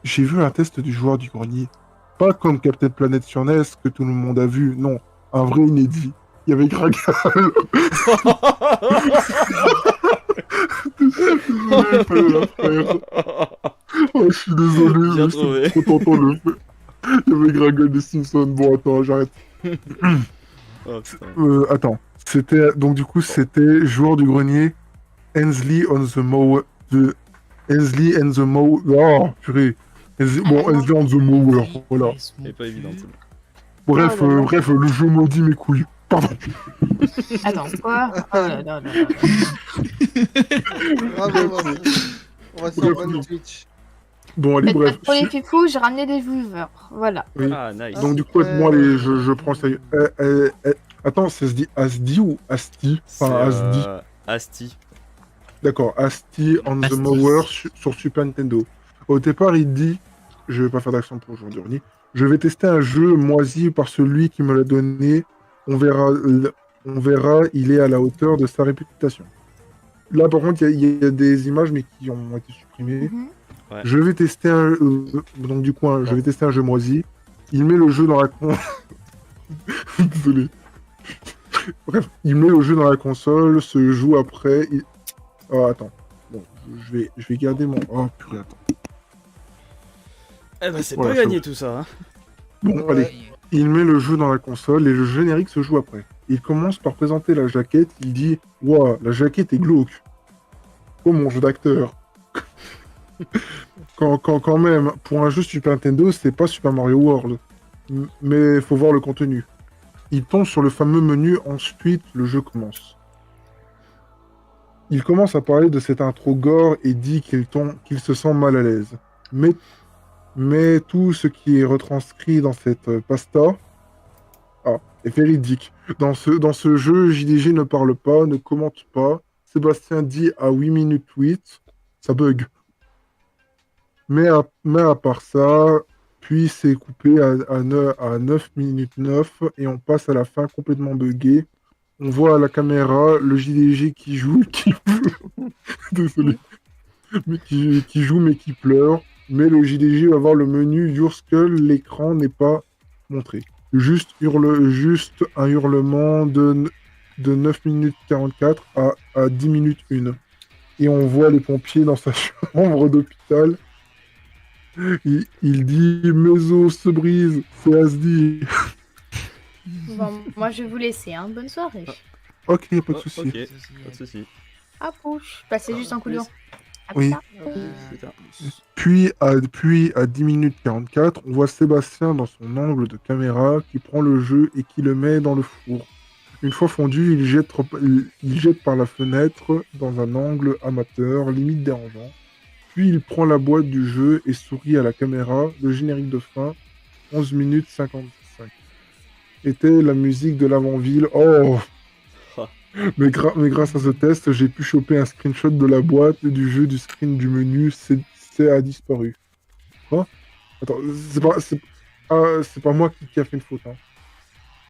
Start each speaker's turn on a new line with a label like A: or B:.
A: j'ai vu un test du joueur du grenier. Pas comme Captain Planet sur NES que tout le monde a vu, non. Un vrai inédit. Il y avait Gragal. Désolé, fallait la faire. Oh, je suis désolé,
B: Bien
A: mais c'était
B: trouvé.
A: trop tentant de le faire. Il y avait Gragal des Simpsons. Bon, attends, j'arrête.
B: Oh putain.
A: Attends. C'était, donc du coup, c'était joueur du grenier, Hensley on the Mower. Hensley and the Mower. Oh, purée. Bon, Hensley on the Mower, voilà.
B: Elle est pas évidente.
A: Bref,
C: Oh là là.
A: bref, le jeu maudit mes couilles. Pardon.
C: Attends, quoi? Oh là là là là.
D: Bravo, Vincent. On va sur bonne Twitch.
A: Bon, allez,
C: Faites pas
A: bref.
C: trop les fifous, j'ai ramené des viewers. Voilà.
A: Oui.
B: Ah, nice.
A: Donc, du coup, moi, je prends ça. Attends, ça se dit Asdi ou Asti? Enfin, Asdi.
B: Asti.
A: D'accord, Asti on the
E: Asti.
A: Mower sur Super Nintendo. Au départ, il dit, je vais pas faire d'accent pour aujourd'hui, je vais tester un jeu moisi par celui qui me l'a donné. On verra, il est à la hauteur de sa réputation. Là, par contre, il y a des images, mais qui ont été supprimées.
C: Mhm.
B: Ouais.
A: Je vais tester donc du coup, je vais tester un jeu moisi. Il met le jeu dans la Désolé. Bref, il met le jeu dans la console, se joue après. Oh, attends. Bon, je vais garder mon. Oh, purée, attends.
B: Eh bah, c'est
A: Voilà,
B: pas gagné tout ça. Hein.
A: Bon,
D: Ouais.
A: allez. Il met le jeu dans la console et le générique se joue après. Il commence par présenter la jaquette. Il dit Ouah, la jaquette est glauque. Oh, mon jeu d'acteur. Quand même, pour un jeu Super Nintendo, c'est pas Super Mario World. Mais faut voir le contenu. Il tombe sur le fameux menu, ensuite le jeu commence. Il commence à parler de cette intro gore et dit qu'il se sent mal à l'aise. Mais tout ce qui est retranscrit dans cette pasta est véridique. Dans ce jeu, JDG ne parle pas, ne commente pas. Sébastien dit à 8 minutes 8, ça bug. Mais à part ça, puis c'est coupé à 9 minutes 9 et on passe à la fin complètement buggé. On voit à la caméra le JDG qui joue, qui désolé, mais qui joue mais qui pleure. Mais le JDG va voir le menu Your Skull, l'écran n'est pas montré. Juste un hurlement de 9 minutes 44 à 10 minutes 1. Et on voit les pompiers dans sa chambre d'hôpital. Il dit mes os se brisent, c'est Asdi.
C: Bon, moi je vais vous laisser, hein. Bonne soirée.
A: Ok, pas de
B: Oh,
A: souci.
B: ok, pas de souci.
C: À pouche. Passez juste un coup de vent. À
A: Oui.
C: plus tard.
B: Putain.
A: Puis à 10 minutes 44, on voit Sébastien dans son angle de caméra qui prend le jeu et qui le met dans le four. Une fois fondu, il jette par la fenêtre dans un angle amateur, limite dérangeant. Puis il prend la boîte du jeu et sourit à la caméra. Le générique de fin, 11 minutes 55. Était la musique de l'avant-ville. Oh
B: Ah.
A: mais grâce à ce test, j'ai pu choper un screenshot de la boîte, du jeu, du screen du menu. C'est a disparu. Quoi? Attends, c'est pas moi qui a fait une faute. Hein.